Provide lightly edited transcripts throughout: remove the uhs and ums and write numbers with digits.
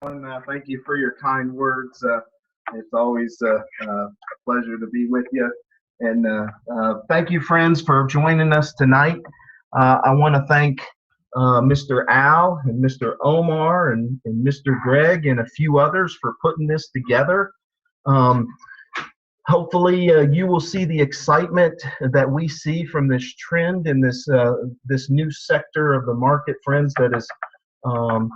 Thank you for your kind words. It's always a pleasure to be with you. And thank you, friends, for joining us tonight. I want to thank Mr. Al and Mr. Omar and Mr. Greg and a few others for putting this together. Um, Hopefully, you will see the excitement that we see from this trend in this new sector of the market, friends, that is um,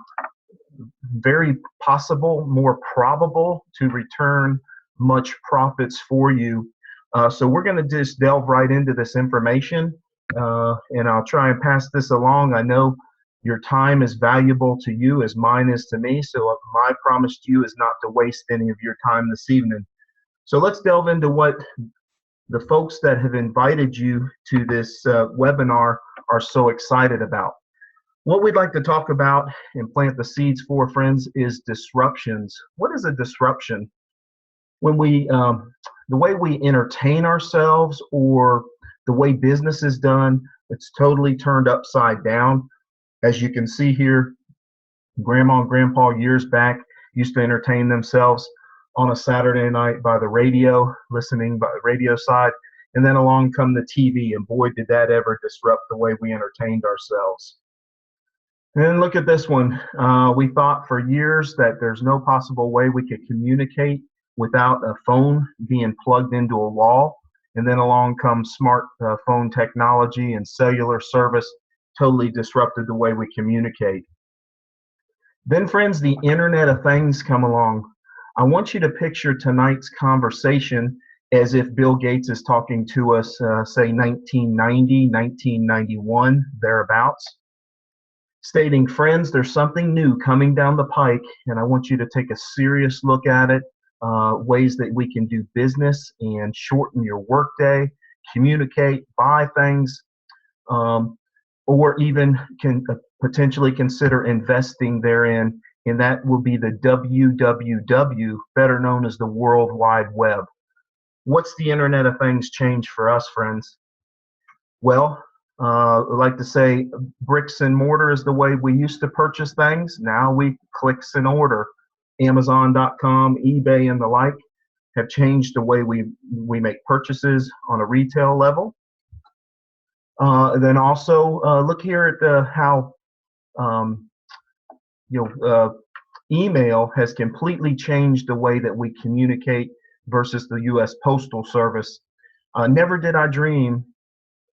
very possible, more probable to return much profits for you. So we're going to just delve right into this information, and I'll try and pass this along. I know your time is valuable to you as mine is to me, so my promise to you is not to waste any of your time this evening. So let's delve into what the folks that have invited you to this webinar are so excited about. What we'd like to talk about and plant the seeds for, friends, is disruptions. What is a disruption? When the way we entertain ourselves or the way business is done, it's totally turned upside down. As you can see here, Grandma and Grandpa years back used to entertain themselves on a Saturday night by the radio, listening by the radio side, and then along come the TV, and boy, did that ever disrupt the way we entertained ourselves. And look at this one. We thought for years that there's no possible way we could communicate without a phone being plugged into a wall. And then along comes smart phone technology and cellular service, totally disrupted the way we communicate. Then, friends, the Internet of Things come along. I want you to picture tonight's conversation as if Bill Gates is talking to us, say 1990, 1991, thereabouts, stating, friends, there's something new coming down the pike, and I want you to take a serious look at it, ways that we can do business and shorten your workday, communicate, buy things, or even can potentially consider investing therein, and that will be the WWW, better known as the World Wide Web. What's the Internet of Things change for us, friends? Well, I like to say bricks and mortar is the way we used to purchase things. Now we clicks and order. Amazon.com, eBay, and the like have changed the way we make purchases on a retail level. Then also look here at how email has completely changed the way that we communicate versus the U.S. Postal Service. Never did I dream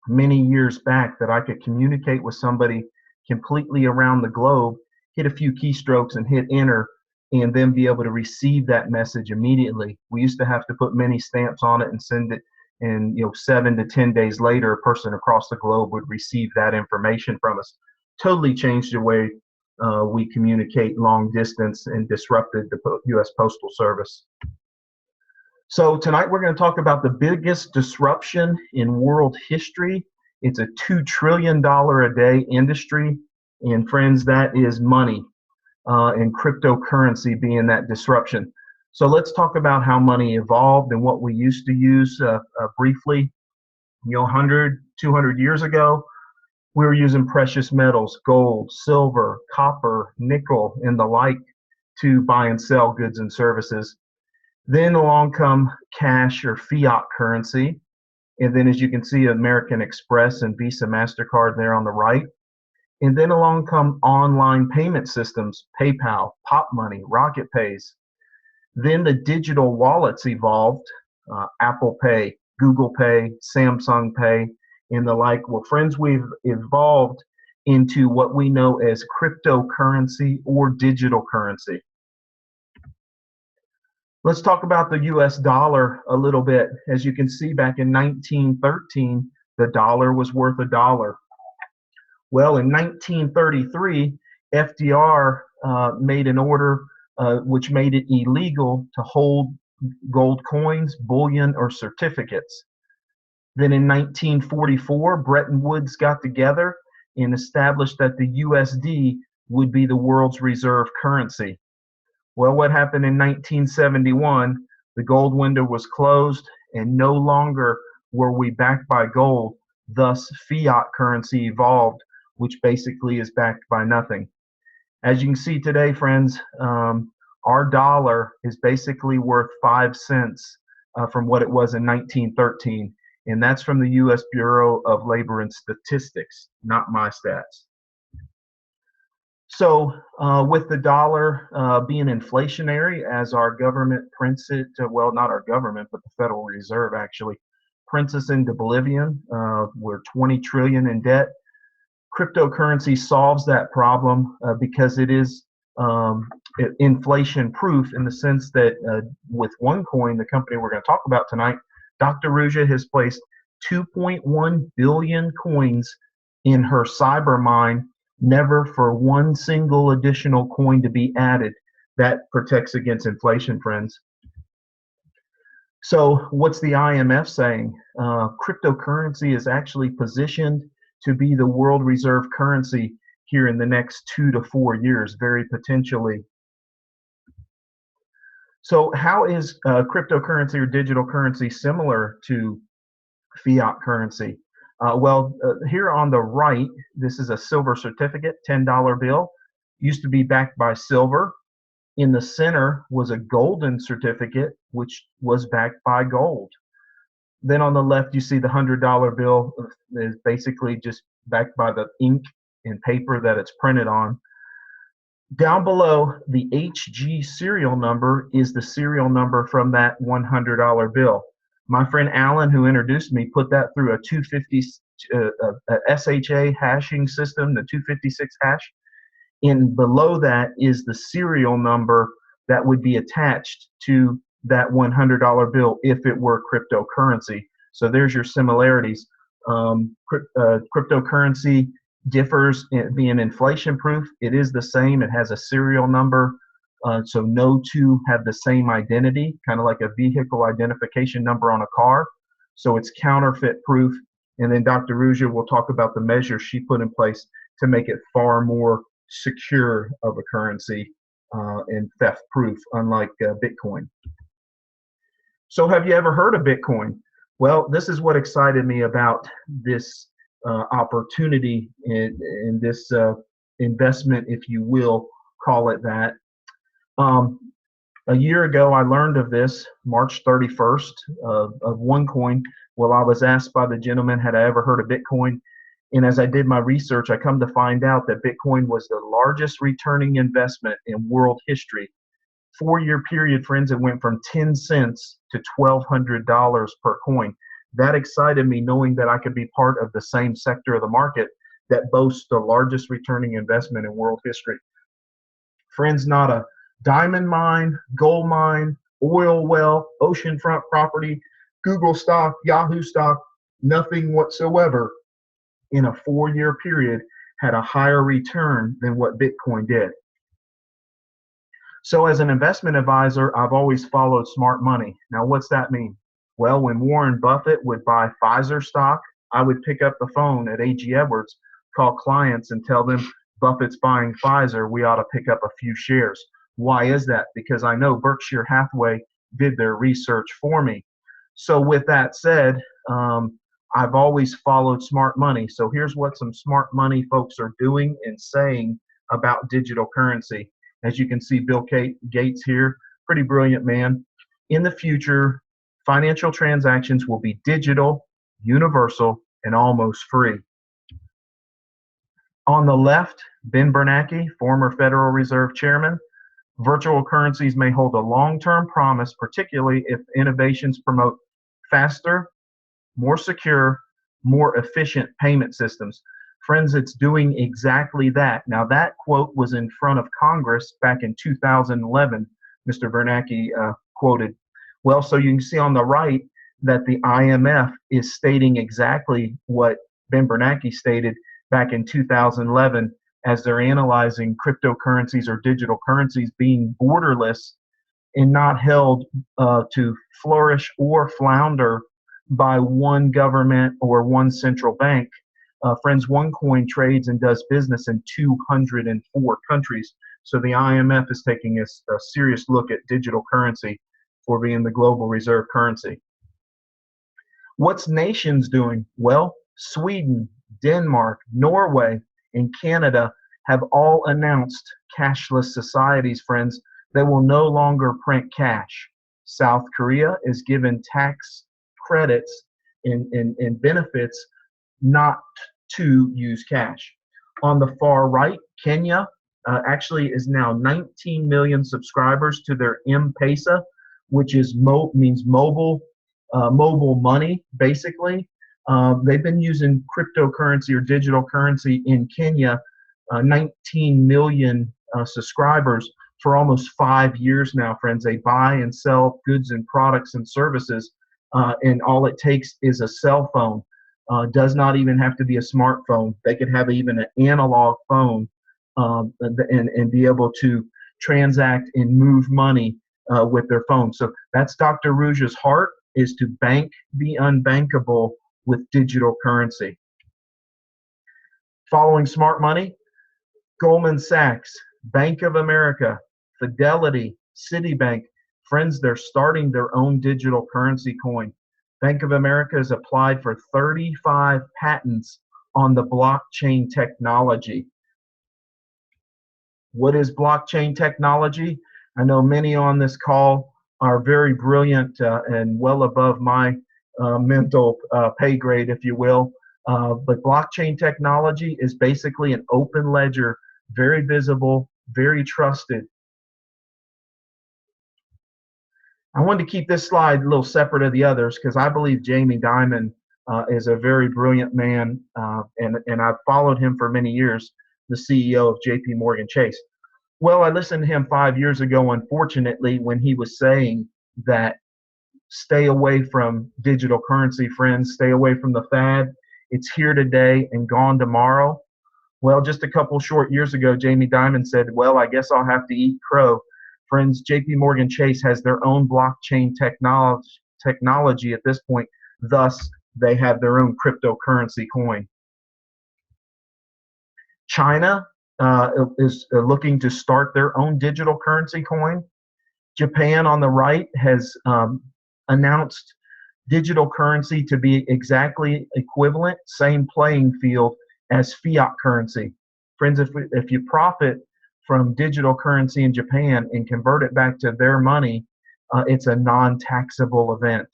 many years back that I could communicate with somebody completely around the globe, hit a few keystrokes and hit enter, and then be able to receive that message immediately. We used to have to put many stamps on it and send it, and 7 to 10 days later, a person across the globe would receive that information from us. Totally changed the way we communicate long distance and disrupted the U.S. Postal Service. So tonight we're going to talk about the biggest disruption in world history. It's a $2 trillion a day industry. And friends, that is money, and cryptocurrency being that disruption. So let's talk about how money evolved and what we used to use briefly. 100, 200 years ago, we were using precious metals, gold, silver, copper, nickel, and the like to buy and sell goods and services. Then along come cash or fiat currency. And then as you can see, American Express and Visa, MasterCard there on the right. And then along come online payment systems, PayPal, Pop Money, Rocket Pays. Then the digital wallets evolved, Apple Pay, Google Pay, Samsung Pay, and the like. Well, friends, we've evolved into what we know as cryptocurrency or digital currency. Let's talk about the US dollar a little bit. As you can see, back in 1913, the dollar was worth $1. Well, in 1933, FDR made an order which made it illegal to hold gold coins, bullion, or certificates. Then in 1944, Bretton Woods got together and established that the USD would be the world's reserve currency. Well, what happened in 1971? The gold window was closed, and no longer were we backed by gold. Thus, fiat currency evolved, which basically is backed by nothing. As you can see today, friends, our dollar is basically worth 5 cents from what it was in 1913. And that's from the U.S. Bureau of Labor and Statistics, not my stats. So with the dollar being inflationary as our government prints it, well, not our government, but the Federal Reserve actually prints us into oblivion. We're 20 trillion in debt. Cryptocurrency solves that problem because it is inflation proof in the sense that with OneCoin, the company we're going to talk about tonight, Dr. Ruja has placed 2.1 billion coins in her cyber mine, never for one single additional coin to be added. That protects against inflation, friends. So what's the IMF saying? Cryptocurrency is actually positioned to be the world reserve currency here in the next 2 to 4 years, very potentially. So how is cryptocurrency or digital currency similar to fiat currency? Here on the right, this is a silver certificate, $10 bill. Used to be backed by silver. In the center was a golden certificate, which was backed by gold. Then on the left, you see the $100 bill is basically just backed by the ink and paper that it's printed on. Down below, the HG serial number is the serial number from that $100 bill. My friend Alan, who introduced me, put that through a 250 SHA hashing system, the 256 hash. And below that is the serial number that would be attached to that $100 bill if it were cryptocurrency. So there's your similarities. Cryptocurrency differs in being inflation proof. It is the same. It has a serial number. So no two have the same identity, kind of like a vehicle identification number on a car. So it's counterfeit proof. And then Dr. Ruja will talk about the measures she put in place to make it far more secure of a currency and theft proof, unlike Bitcoin. So have you ever heard of Bitcoin? Well, this is what excited me about this opportunity in this investment, if you will call it that. A year ago, I learned of this, March 31st, of OneCoin. Well, I was asked by the gentleman, had I ever heard of Bitcoin? And as I did my research, I come to find out that Bitcoin was the largest returning investment in world history. 4-year period, friends, it went from 10 cents to $1,200 per coin. That excited me, knowing that I could be part of the same sector of the market that boasts the largest returning investment in world history. Friends, not a diamond mine, gold mine, oil well, oceanfront property, Google stock, Yahoo stock, nothing whatsoever in a 4-year period had a higher return than what Bitcoin did. So as an investment advisor, I've always followed smart money. Now, what's that mean? Well, when Warren Buffett would buy Pfizer stock, I would pick up the phone at A.G. Edwards, call clients and tell them Buffett's buying Pfizer, we ought to pick up a few shares. Why is that? Because I know Berkshire Hathaway did their research for me. So with that said, I've always followed smart money. So here's what some smart money folks are doing and saying about digital currency. As you can see, Bill Gates here, pretty brilliant man. In the future, financial transactions will be digital, universal, and almost free. On the left, Ben Bernanke, former Federal Reserve Chairman. Virtual currencies may hold a long-term promise, particularly if innovations promote faster, more secure, more efficient payment systems. Friends, it's doing exactly that. Now, that quote was in front of Congress back in 2011, Mr. Bernanke quoted. Well, so you can see on the right that the IMF is stating exactly what Ben Bernanke stated back in 2011 as they're analyzing cryptocurrencies or digital currencies being borderless and not held to flourish or flounder by one government or one central bank. Friends, OneCoin trades and does business in 204 countries. So the IMF is taking a serious look at digital currency for being the global reserve currency. What's nations doing? Well, Sweden, Denmark, Norway, and Canada have all announced cashless societies, friends. They will no longer print cash. South Korea is given tax credits and benefits not to use cash. On the far right, Kenya actually is now 19 million subscribers to their M-Pesa, which is means mobile money, basically. They've been using cryptocurrency or digital currency in Kenya, 19 million subscribers for almost 5 years now, friends. They buy and sell goods and products and services, and all it takes is a cell phone. Does not even have to be a smartphone. They could have even an analog phone and be able to transact and move money with their phone. So that's Dr. Rouge's heart, is to bank the unbankable with digital currency. Following smart money, Goldman Sachs, Bank of America, Fidelity, Citibank. Friends, they're starting their own digital currency coin. Bank of America has applied for 35 patents on the blockchain technology. What is blockchain technology? I know many on this call are very brilliant and well above my mental pay grade, if you will. But blockchain technology is basically an open ledger, very visible, very trusted. I wanted to keep this slide a little separate of the others because I believe Jamie Dimon is a very brilliant man, and I've followed him for many years, the CEO of JP Morgan Chase. Well, I listened to him 5 years ago, unfortunately, when he was saying that stay away from digital currency, friends, stay away from the fad. It's here today and gone tomorrow. Well, just a couple short years ago, Jamie Dimon said, well, I guess I'll have to eat crow. Friends, JP Morgan Chase has their own blockchain technology at this point. Thus, they have their own cryptocurrency coin. China is looking to start their own digital currency coin. Japan on the right has announced digital currency to be exactly equivalent, same playing field as fiat currency. Friends, if you profit from digital currency in Japan and convert it back to their money, it's a non-taxable event.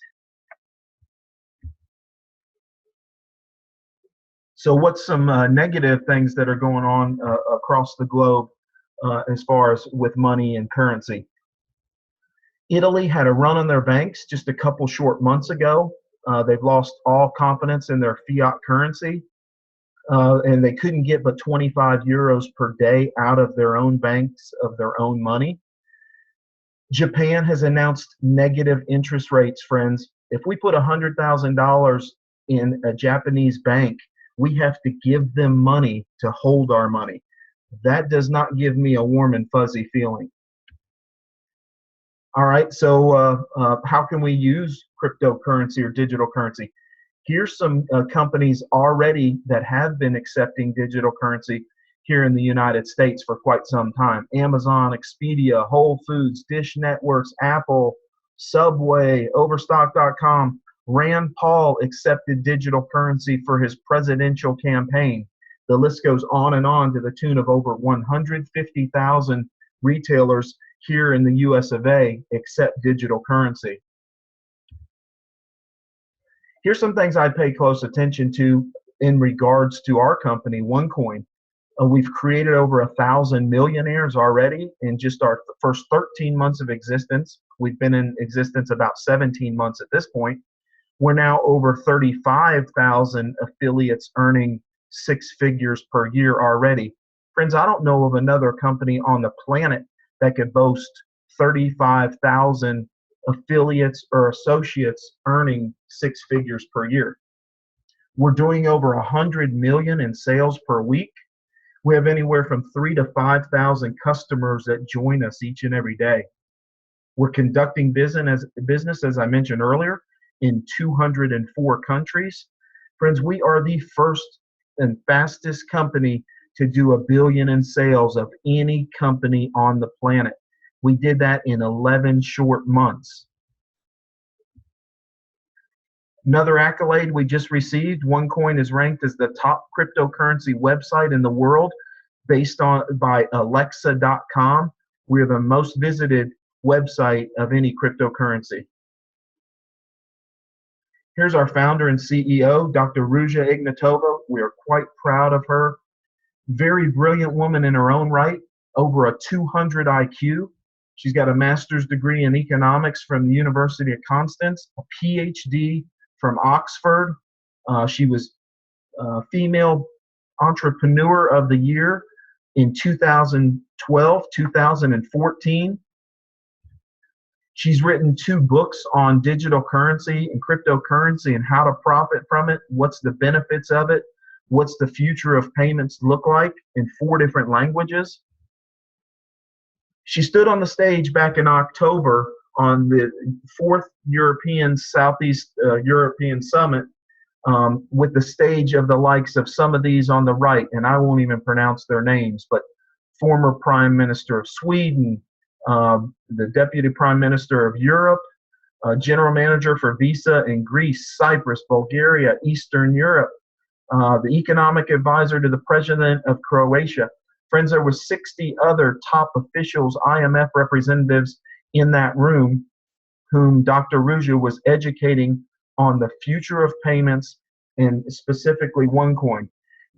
So what's some negative things that are going on across the globe as far as with money and currency? Italy had a run on their banks just a couple short months ago. They've lost all confidence in their fiat currency, and they couldn't get but 25 euros per day out of their own banks of their own money. Japan has announced negative interest rates, friends. If we put $100,000 in a Japanese bank, we have to give them money to hold our money. That does not give me a warm and fuzzy feeling. All right, so how can we use cryptocurrency or digital currency? Here's some companies already that have been accepting digital currency here in the United States for quite some time. Amazon, Expedia, Whole Foods, Dish Networks, Apple, Subway, Overstock.com. Rand Paul accepted digital currency for his presidential campaign. The list goes on and on to the tune of over 150,000 retailers here in the US of A accept digital currency. Here's some things I pay close attention to in regards to our company, OneCoin. We've created over 1,000 millionaires already in just our first 13 months of existence. We've been in existence about 17 months at this point. We're now over 35,000 affiliates earning 6 figures per year already. Friends, I don't know of another company on the planet that could boast 35,000 affiliates or associates earning 6 figures per year. We're doing over 100 million in sales per week. We have anywhere from 3,000 to 5,000 customers that join us each and every day. We're conducting business, as I mentioned earlier, in 204 countries. Friends, we are the first and fastest company to do $1 billion in sales of any company on the planet. We did that in 11 short months. Another accolade we just received, OneCoin is ranked as the top cryptocurrency website in the world based on by Alexa.com. We're the most visited website of any cryptocurrency. Here's our founder and CEO, Dr. Ruja Ignatova. We are quite proud of her. Very brilliant woman in her own right, over a 200 IQ. She's got a master's degree in economics from the University of Constance, a PhD from Oxford. She was Female Entrepreneur of the Year in 2012, 2014. She's written 2 books on digital currency and cryptocurrency and how to profit from it, what's the benefits of it, what's the future of payments look like in 4 different languages. She stood on the stage back in October on the 4th European Southeast European Summit with the stage of the likes of some of these on the right, and I won't even pronounce their names, but former Prime Minister of Sweden, the Deputy Prime Minister of Europe, General Manager for Visa in Greece, Cyprus, Bulgaria, Eastern Europe, the Economic Advisor to the President of Croatia. Friends, there were 60 other top officials, IMF representatives in that room whom Dr. Ruja was educating on the future of payments and specifically OneCoin.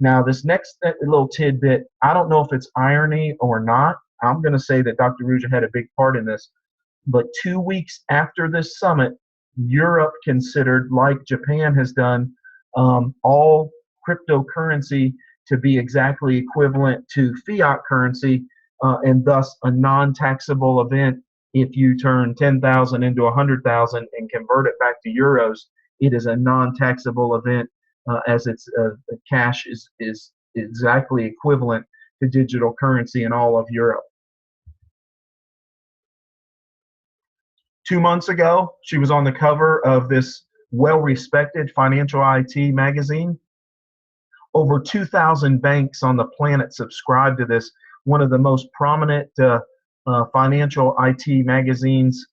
Now, this next little tidbit, I don't know if it's irony or not. I'm going to say that Dr. Ruja had a big part in this. But 2 weeks after this summit, Europe considered, like Japan has done, all cryptocurrency to be exactly equivalent to fiat currency, and thus a non-taxable event. If you turn 10,000 into 100,000 and convert it back to euros, it is a non-taxable event, as its cash is exactly equivalent to digital currency in all of Europe. 2 months ago, she was on the cover of this well-respected financial IT magazine. Over 2,000 banks on the planet subscribe to this, one of the most prominent financial IT magazines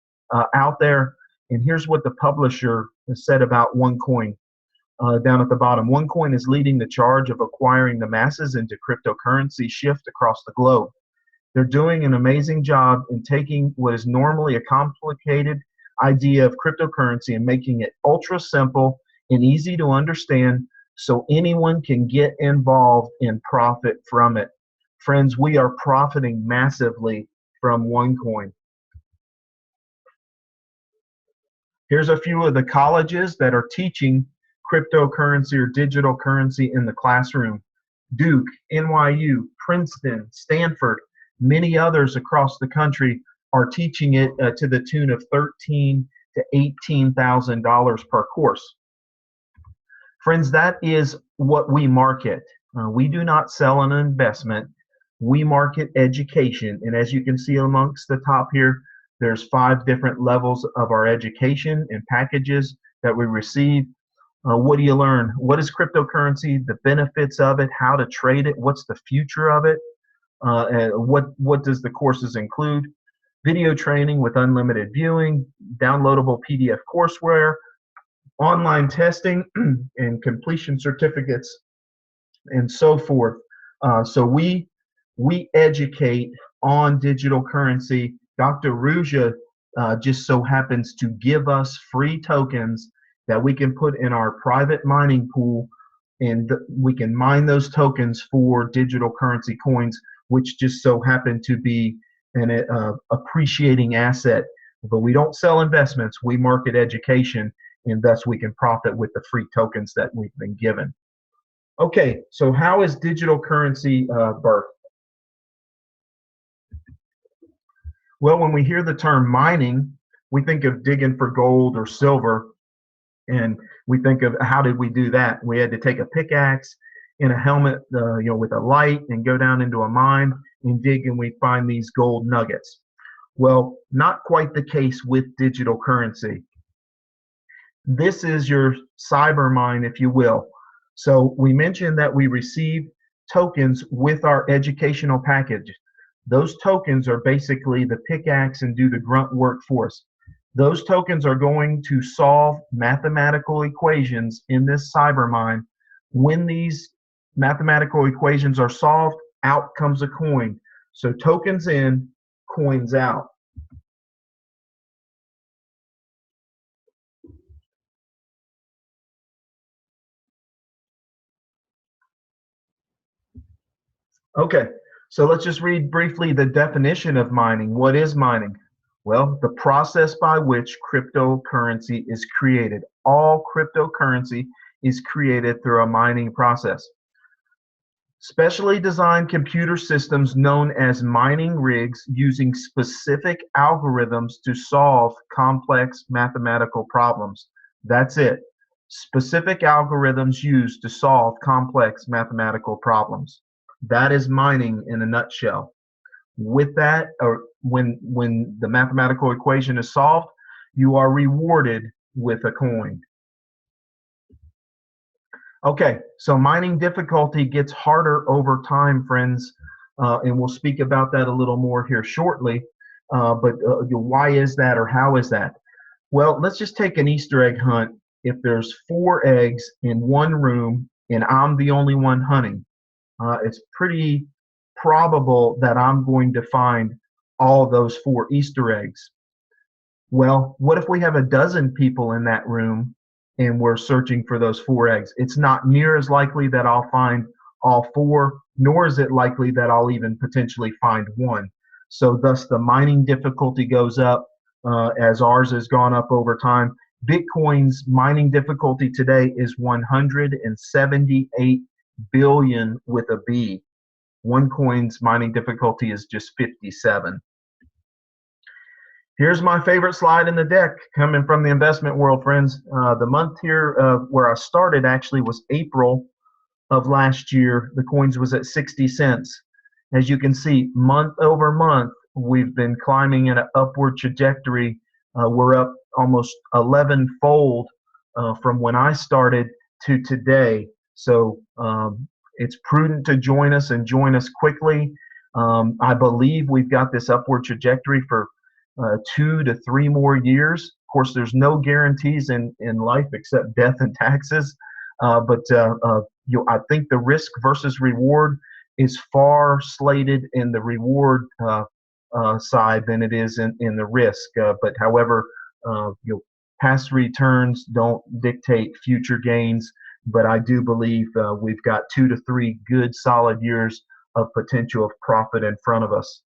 out there. And here's what the publisher said about OneCoin down at the bottom. OneCoin is leading the charge of acquiring the masses into cryptocurrency shift across the globe. They're doing an amazing job in taking what is normally a complicated idea of cryptocurrency and making it ultra simple and easy to understand so anyone can get involved and profit from it. Friends, we are profiting massively from OneCoin. Here's a few of the colleges that are teaching cryptocurrency or digital currency in the classroom. Duke, NYU, Princeton, Stanford, many others across the country are teaching it to the tune of $13,000 to $18,000 per course. Friends, that is what we market. We do not sell an investment. We market education. And as you can see amongst the top here, there's 5 different levels of our education and packages that we receive. What do you learn? What is cryptocurrency? The benefits of it, how to trade it, what's the future of it, and what does the courses include? Video training with unlimited viewing, downloadable PDF courseware, online testing and completion certificates, and so forth. So we educate on digital currency. Dr. Ruja just so happens to give us free tokens that we can put in our private mining pool, and we can mine those tokens for digital currency coins, which just so happen to be an appreciating asset. But we don't sell investments, we market education, and thus we can profit with the free tokens that we've been given. Okay, so how is digital currency birthed? Well, when we hear the term mining, we think of digging for gold or silver, and we think of how did we do that? We had to take a pickaxe and a helmet, with a light, and go down into a mine and dig, and we find these gold nuggets. Well, not quite the case with digital currency. This is your cyber mine, if you will. So we mentioned that we receive tokens with our educational package. Those tokens are basically the pickaxe and do the grunt work for us. Those tokens are going to solve mathematical equations in this cyber mine. When these mathematical equations are solved, out comes a coin. So tokens in, coins out. Okay, so let's just read briefly the definition of mining. What is mining? Well, the process by which cryptocurrency is created. All cryptocurrency is created through a mining process. Specially designed computer systems known as mining rigs using specific algorithms to solve complex mathematical problems. That's it. Specific algorithms used to solve complex mathematical problems. That is mining in a nutshell. With that, or when the mathematical equation is solved, you are rewarded with a coin. Okay, so mining difficulty gets harder over time, friends, and we'll speak about that a little more here shortly. But why is that, or how is that? Well, let's just take an Easter egg hunt. If there's 4 eggs in one room and I'm the only one hunting, it's pretty probable that I'm going to find all those 4 Easter eggs. Well, what if we have a dozen people in that room and we're searching for those 4 eggs? It's not near as likely that I'll find all 4, nor is it likely that I'll even potentially find one. So thus the mining difficulty goes up as ours has gone up over time. Bitcoin's mining difficulty today is 178 billion with a B. One coin's mining difficulty is just 57. Here's my favorite slide in the deck coming from the investment world, friends. The month here where I started actually was April of last year. The coins was at 60 cents. As you can see, month over month, we've been climbing in an upward trajectory. We're up almost 11-fold from when I started to today. So it's prudent to join us and join us quickly. I believe we've got this upward trajectory for 2 to 3 more years. Of course, there's no guarantees in life except death and taxes. But I think the risk versus reward is far slated in the reward side than it is in the risk. But however, past returns don't dictate future gains. But I do believe we've got 2 to 3 good solid years of potential of profit in front of us.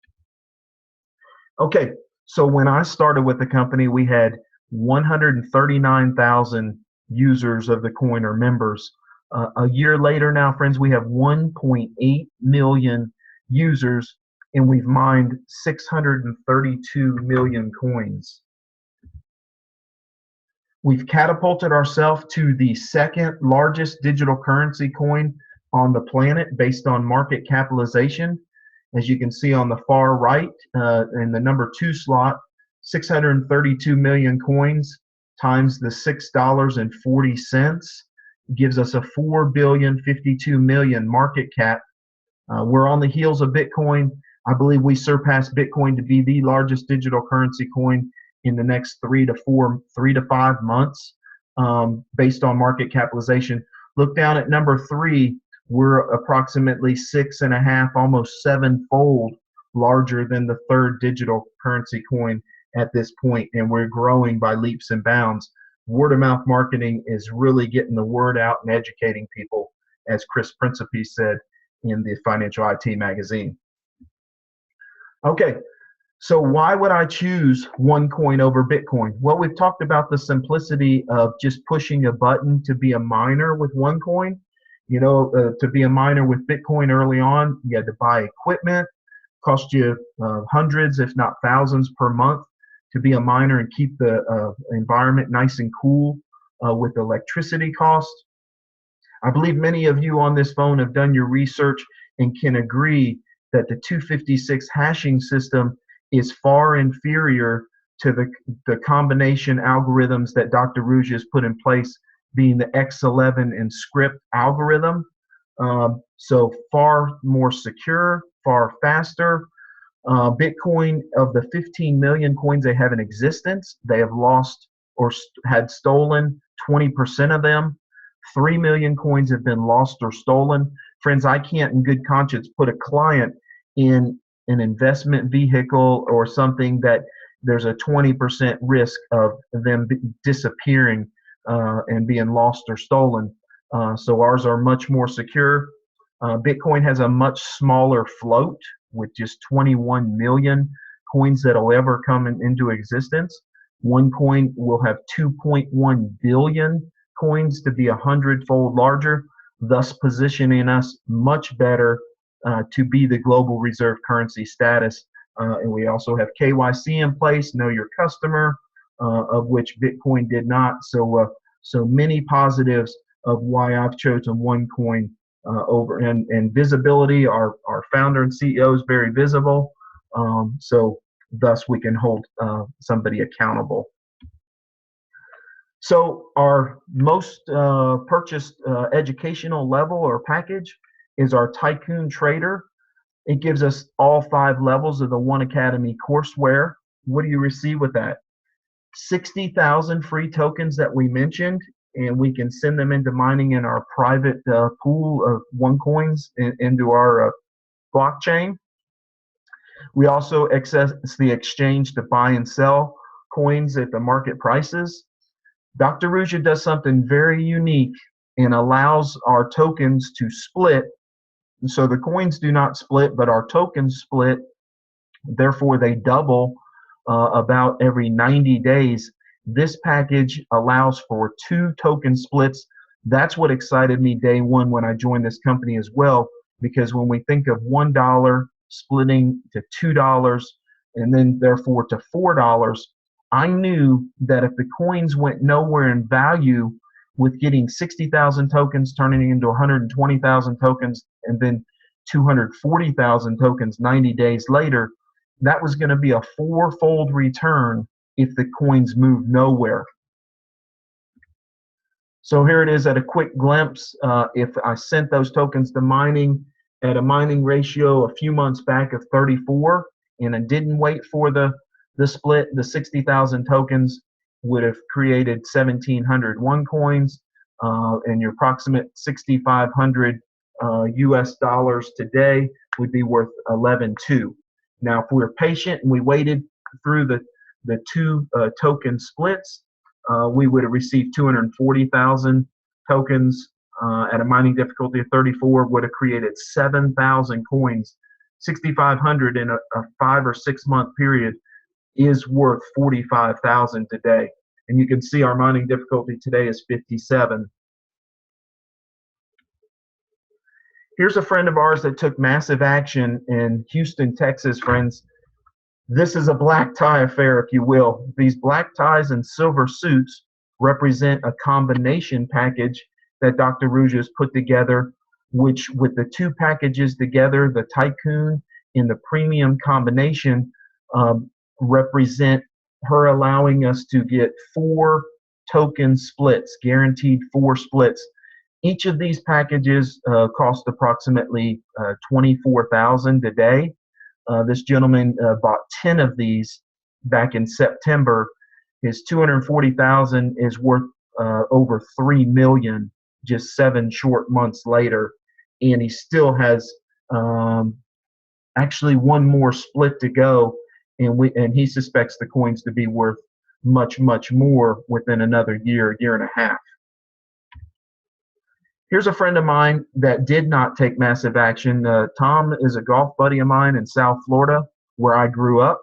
Okay, so when I started with the company, we had 139,000 users of the coin or members. A year later now, friends, we have 1.8 million users, and we've mined 632 million coins. We've catapulted ourselves to the 2nd largest digital currency coin on the planet based on market capitalization. As you can see on the far right, in the number 2 slot, 632 million coins times the $6.40 gives us a 4,052,000,000 market cap. We're on the heels of Bitcoin. I believe we surpassed Bitcoin to be the largest digital currency coin in the next 3 to 5 months, based on market capitalization. Look down at number 3. We're approximately 6.5, almost 7-fold larger than the 3rd digital currency coin at this point, and we're growing by leaps and bounds. Word of mouth marketing is really getting the word out and educating people, as Chris Principe said in the Financial IT magazine. Okay, so why would I choose OneCoin over Bitcoin? Well, we've talked about the simplicity of just pushing a button to be a miner with OneCoin. To be a miner with Bitcoin early on, you had to buy equipment, cost you hundreds, if not thousands per month to be a miner and keep the environment nice and cool with electricity costs. I believe many of you on this phone have done your research and can agree that the 256 hashing system is far inferior to the combination algorithms that Dr. Rouge has put in place, being the X11 and script algorithm. So far more secure, far faster. Bitcoin, of the 15 million coins they have in existence, they have lost or had stolen 20% of them. 3 million coins have been lost or stolen. Friends, I can't in good conscience put a client in an investment vehicle or something that there's a 20% risk of them disappearing and being lost or stolen. So ours are much more secure. Bitcoin has a much smaller float with just 21 million coins that'll ever come into existence. One coin will have 2.1 billion coins to be 100-fold larger, thus positioning us much better to be the global reserve currency status. And we also have KYC in place, know your customer, of which Bitcoin did not. So many positives of why I've chosen OneCoin over and visibility. Our founder and CEO is very visible, so thus we can hold somebody accountable. So our most purchased educational level or package is our Tycoon Trader. It gives us all 5 levels of the One Academy courseware. What do you receive with that? 60,000 free tokens that we mentioned, and we can send them into mining in our private pool of OneCoins into our blockchain. We also access the exchange to buy and sell coins at the market prices. Dr. Ruja does something very unique and allows our tokens to split. So the coins do not split, but our tokens split. Therefore, they double about every 90 days. This package allows for 2 token splits. That's what excited me day one when I joined this company as well, because when we think of $1 splitting to $2 and then therefore to $4, I knew that if the coins went nowhere in value, with getting 60,000 tokens turning into 120,000 tokens and then 240,000 tokens 90 days later, that was going to be a 4-fold return if the coins move nowhere. So here it is at a quick glimpse. If I sent those tokens to mining at a mining ratio a few months back of 34, and I didn't wait for the split, the 60,000 tokens would have created 1,700 OneCoins, and your approximate 6,500 US dollars today would be worth 11.2. Now, if we were patient and we waited through the 2 token splits, we would have received 240,000 tokens at a mining difficulty of 34, would have created 7,000 coins. 6,500 in a 5 or 6 month period is worth 45,000 today. And you can see our mining difficulty today is 57. Here's a friend of ours that took massive action in Houston, Texas, friends. This is a black tie affair, if you will. These black ties and silver suits represent a combination package that Dr. Ruja has put together, which with the 2 packages together, the Tycoon and the premium combination, represent her allowing us to get 4 token splits, guaranteed 4 splits. Each of these packages cost approximately $24,000 today. This gentleman bought 10 of these back in September. His $240,000 is worth over $3 million just 7 short months later, and he still has actually 1 more split to go, and he suspects the coins to be worth much more within another year and a half. Here's a friend of mine that did not take massive action. Tom is a golf buddy of mine in South Florida, where I grew up.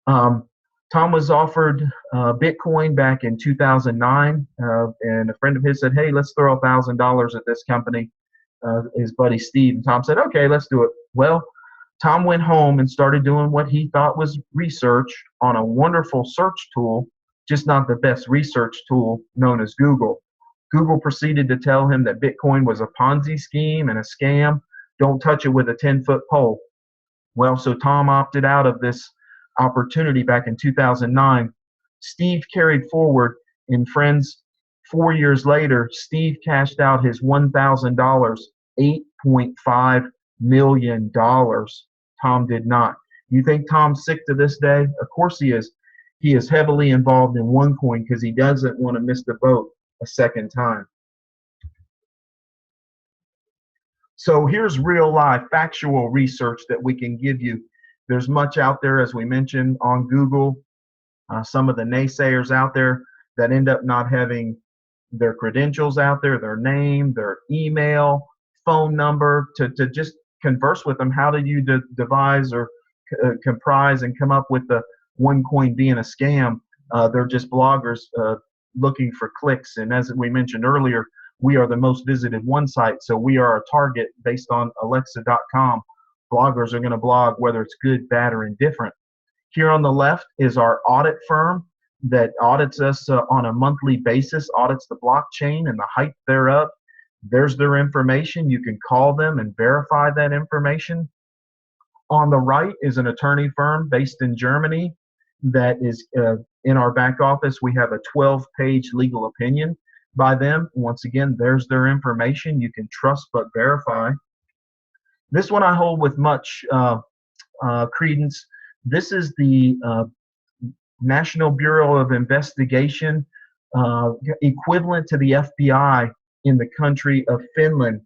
Tom was offered Bitcoin back in 2009, and a friend of his said, "Hey, let's throw $1,000 at this company." His buddy Steve, and Tom said, "Okay, let's do it." Well, Tom went home and started doing what he thought was research on a wonderful search tool, just not the best research tool, known as Google. Google proceeded to tell him that Bitcoin was a Ponzi scheme and a scam. Don't touch it with a 10-foot pole. Well, so Tom opted out of this opportunity back in 2009. Steve carried forward, and friends, 4 years later, Steve cashed out his $1,000, $8.5 million. Tom did not. You think Tom's sick to this day? Of course he is. He is heavily involved in OneCoin because he doesn't want to miss the boat a second time. So here's real life factual research that we can give you. There's much out there, as we mentioned, on Google. Some of the naysayers out there that end up not having their credentials out there, their name, their email, phone number, to just converse with them. How did you devise or comprise and come up with the OneCoin being a scam? They're just bloggers looking for clicks. And as we mentioned earlier, we are the most visited one site, so we are a target based on Alexa.com. Bloggers are going to blog whether it's good, bad, or indifferent. Here on the left is our audit firm that audits us on a monthly basis, audits the blockchain and the hype thereof. There's their information. You can call them and verify that information. On the right is an attorney firm based in Germany that is in our back office. We have a 12-page legal opinion by them. Once again, there's their information. You can trust but verify. This one I hold with much credence. This is the National Bureau of Investigation, equivalent to the FBI in the country of Finland.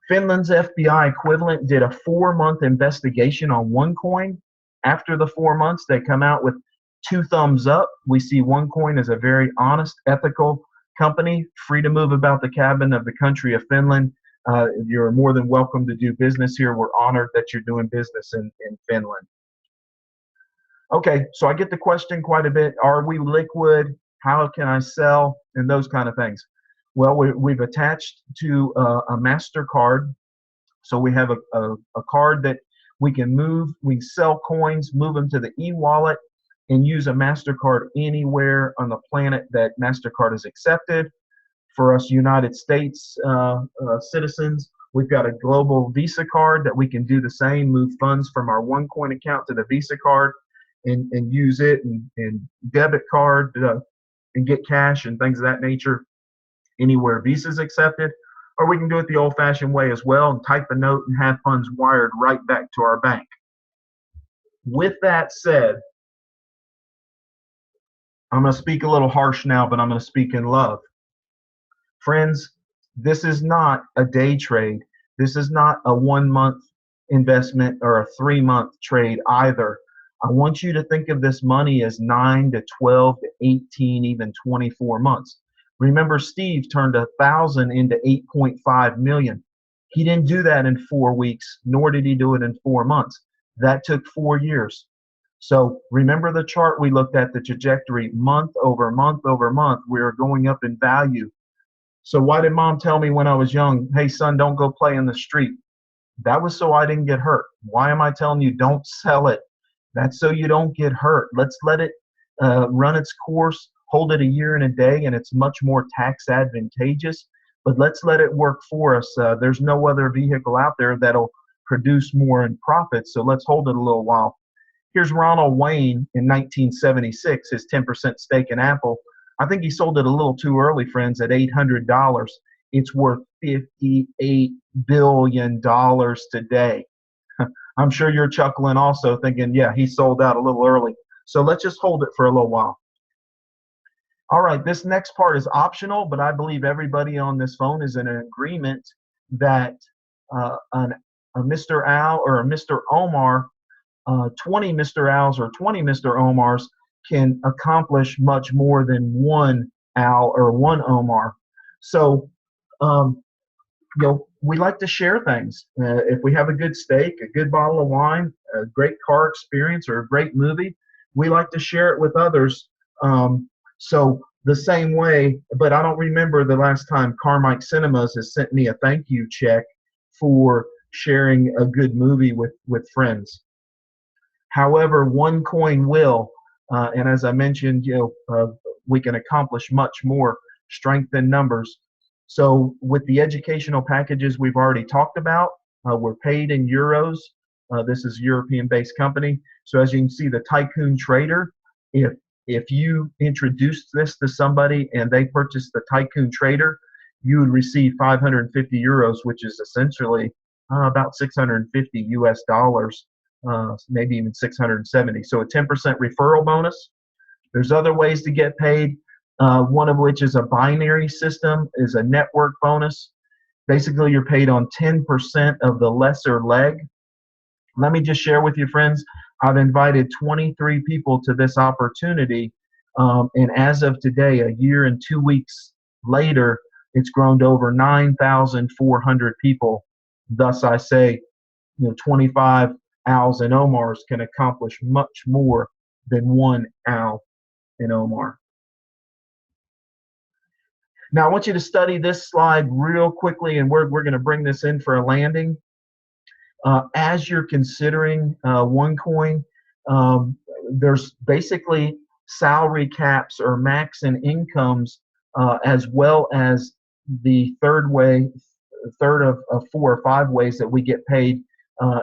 Finland's FBI equivalent did a 4-month investigation on OneCoin. After the 4 months, they come out with 2 thumbs up. We see OneCoin as a very honest, ethical company, free to move about the cabin of the country of Finland. You're more than welcome to do business here. We're honored that you're doing business in Finland. Okay, so I get the question quite a bit. Are we liquid? How can I sell? And those kind of things. Well, we've attached to a MasterCard. So we have a card that we can move. We sell coins, move them to the e-wallet, and use a MasterCard anywhere on the planet that MasterCard is accepted. For us United States citizens, we've got a global Visa card that we can do the same, move funds from our OneCoin account to the Visa card and use it, and debit card and get cash and things of that nature anywhere Visa is accepted. Or we can do it the old-fashioned way as well and type a note and have funds wired right back to our bank. With that said, I'm going to speak a little harsh now, but I'm going to speak in love. Friends, this is not a day trade. This is not a 1-month investment or a 3-month trade either. I want you to think of this money as 9 to 12 to 18, even 24 months. Remember, Steve turned 1,000 into 8.5 million. He didn't do that in 4 weeks, nor did he do it in 4 months. That took 4 years. So remember the chart we looked at, the trajectory, month over month over month, we are going up in value. So why did mom tell me when I was young, hey son, don't go play in the street? That was so I didn't get hurt. Why am I telling you don't sell it? That's so you don't get hurt. Let's let it run its course, hold it a year and a day, and it's much more tax advantageous. But let's let it work for us. There's no other vehicle out there that'll produce more in profit, so let's hold it a little while. Here's Ronald Wayne in 1976, his 10% stake in Apple. I think he sold it a little too early, friends, at $800. It's worth $58 billion today. I'm sure you're chuckling also, thinking, yeah, he sold out a little early. So let's just hold it for a little while. All right, this next part is optional, but I believe everybody on this phone is in agreement that a Mr. Al or a Mr. Omar, 20 Mr. Al's or 20 Mr. Omars can accomplish much more than one Al or one Omar. So, we like to share things. If we have a good steak, a good bottle of wine, a great car experience, or a great movie, we like to share it with others. So the same way, but I don't remember the last time Carmike Cinemas has sent me a thank you check for sharing a good movie with friends. However, OneCoin will, and as I mentioned, we can accomplish much more, strength in numbers. So with the educational packages we've already talked about, we're paid in euros. This is a European-based company. So as you can see, the Tycoon Trader, if you introduced this to somebody and they purchased the Tycoon Trader, you would receive 550 euros, which is essentially about 650 US dollars, maybe even 670. So a 10% referral bonus. There's other ways to get paid. One of which is a binary system, is a network bonus. Basically, you're paid on 10% of the lesser leg. Let me just share with you, friends, I've invited 23 people to this opportunity. And as of today, a year and 2 weeks later, it's grown to over 9,400 people. Thus, I say, 25 Al's and Omars can accomplish much more than one Al and Omar. Now, I want you to study this slide real quickly, and we're going to bring this in for a landing. As you're considering OneCoin, there's basically salary caps or max and incomes, as well as the third of 4 or 5 ways that we get paid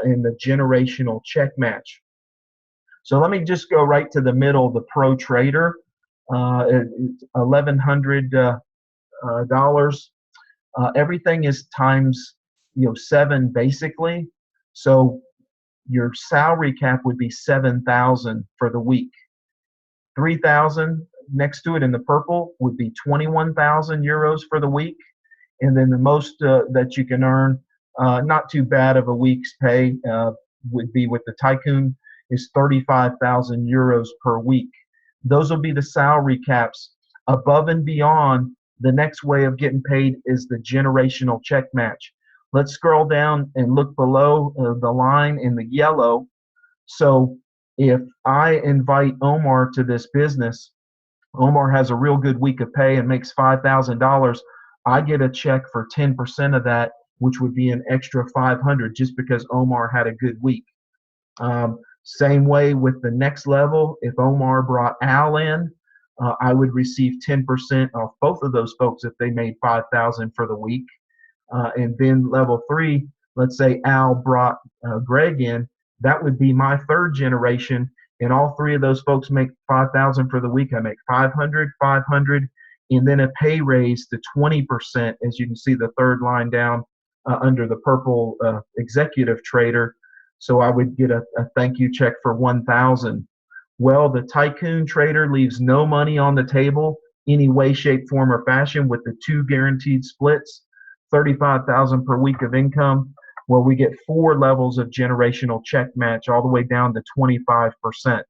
in the generational check match. So let me just go right to the middle, the pro trader. It's $1,100. Everything is times 7 basically. So your salary cap would be 7,000 for the week. 3,000 next to it in the purple would be 21,000 euros for the week. And then the most that you can earn, not too bad of a week's pay, would be with the Tycoon, is 35,000 euros per week. Those will be the salary caps. Above and beyond, the next way of getting paid is the generational check match. Let's scroll down and look below the line in the yellow. So if I invite Omar to this business, Omar has a real good week of pay and makes $5,000. I get a check for 10% of that, which would be an extra 500 just because Omar had a good week. Same way with the next level. If Omar brought Al in, I would receive 10% off both of those folks if they made 5,000 for the week. And then level 3, let's say Al brought Greg in, that would be my third generation, and all 3 of those folks make 5,000 for the week. I make 500, 500, and then a pay raise to 20%, as you can see the third line down under the purple executive trader. So I would get a thank you check for 1,000. Well, the Tycoon trader leaves no money on the table, any way, shape, form, or fashion, with the 2 guaranteed splits, 35,000 per week of income. Well, we get 4 levels of generational check match all the way down to 25%.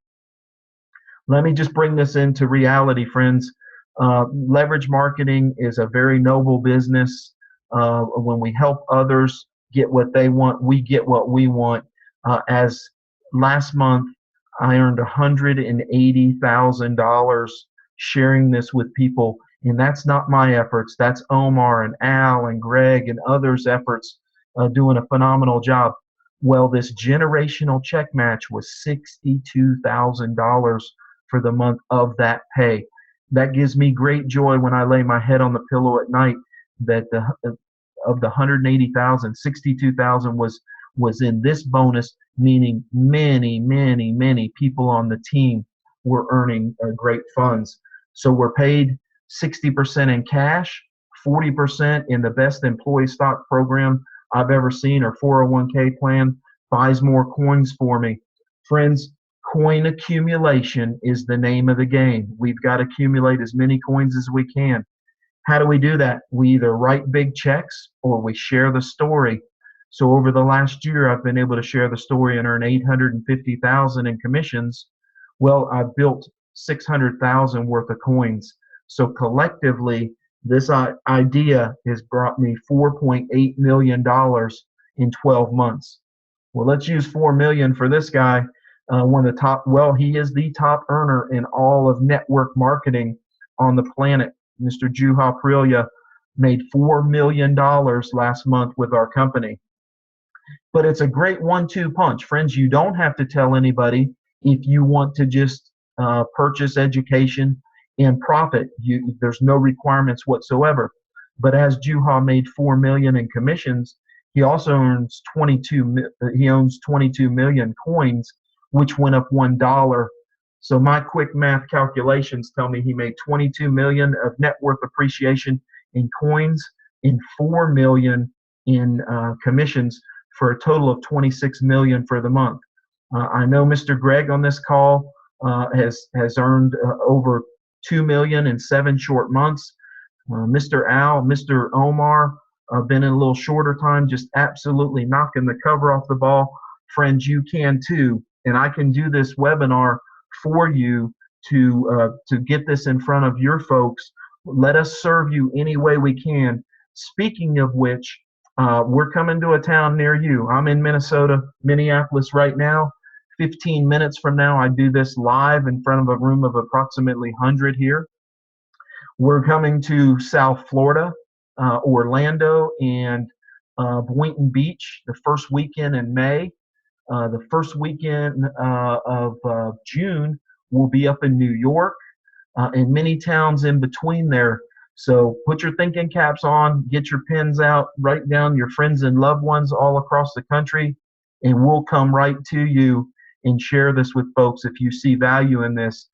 Let me just bring this into reality, friends. Leverage marketing is a very noble business. When we help others get what they want, we get what we want. As last month, I earned $180,000 sharing this with people, and that's not my efforts. That's Omar and Al and Greg and others' efforts doing a phenomenal job. Well, this generational check match was $62,000 for the month of that pay. That gives me great joy when I lay my head on the pillow at night that of the 180,000, 62,000 was in this bonus, meaning many people on the team were earning great funds. So we're paid 60% in cash, 40% in the best employee stock program I've ever seen, or 401k plan, buys more coins for me. Friends, coin accumulation is the name of the game. We've got to accumulate as many coins as we can. How do we do that? We either write big checks or we share the story. So over the last year, I've been able to share the story and earn $850,000 in commissions. Well, I've built 600,000 worth of coins. So collectively, this idea has brought me $4.8 million in 12 months. Well, let's use 4 million for this guy. One of the top, well, he is the top earner in all of network marketing on the planet. Mr. Juha Prilya made $4 million last month with our company. But it's a great 1-2 punch. Friends, you don't have to tell anybody if you want to just purchase education and profit. There's no requirements whatsoever. But as Juha made $4 million in commissions, he also owns 22 million coins, which went up $1. So my quick math calculations tell me he made 22 million of net worth appreciation in coins and 4 million in commissions, for a total of 26 million for the month. I know Mr. Greg on this call has earned over 2 million in 7 short months. Mr. Al, Mr. Omar, been in a little shorter time, just absolutely knocking the cover off the ball. Friends, you can too. And I can do this webinar for you to get this in front of your folks. Let us serve you any way we can. Speaking of which, we're coming to a town near you. I'm in Minnesota, Minneapolis right now. 15 minutes from now, I do this live in front of a room of approximately 100 here. We're coming to South Florida, Orlando, and Boynton Beach the first weekend in May. The first weekend of June, we'll be up in New York and many towns in between there. So put your thinking caps on, get your pens out, write down your friends and loved ones all across the country, and we'll come right to you and share this with folks if you see value in this.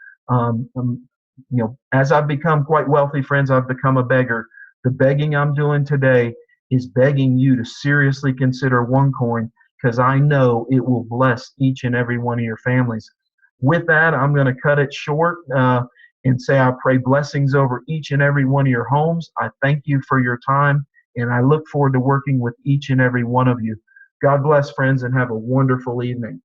As I've become quite wealthy, friends, I've become a beggar. The begging I'm doing today is begging you to seriously consider OneCoin, because I know it will bless each and every one of your families. With that, I'm going to cut it short and say I pray blessings over each and every one of your homes. I thank you for your time, and I look forward to working with each and every one of you. God bless, friends, and have a wonderful evening.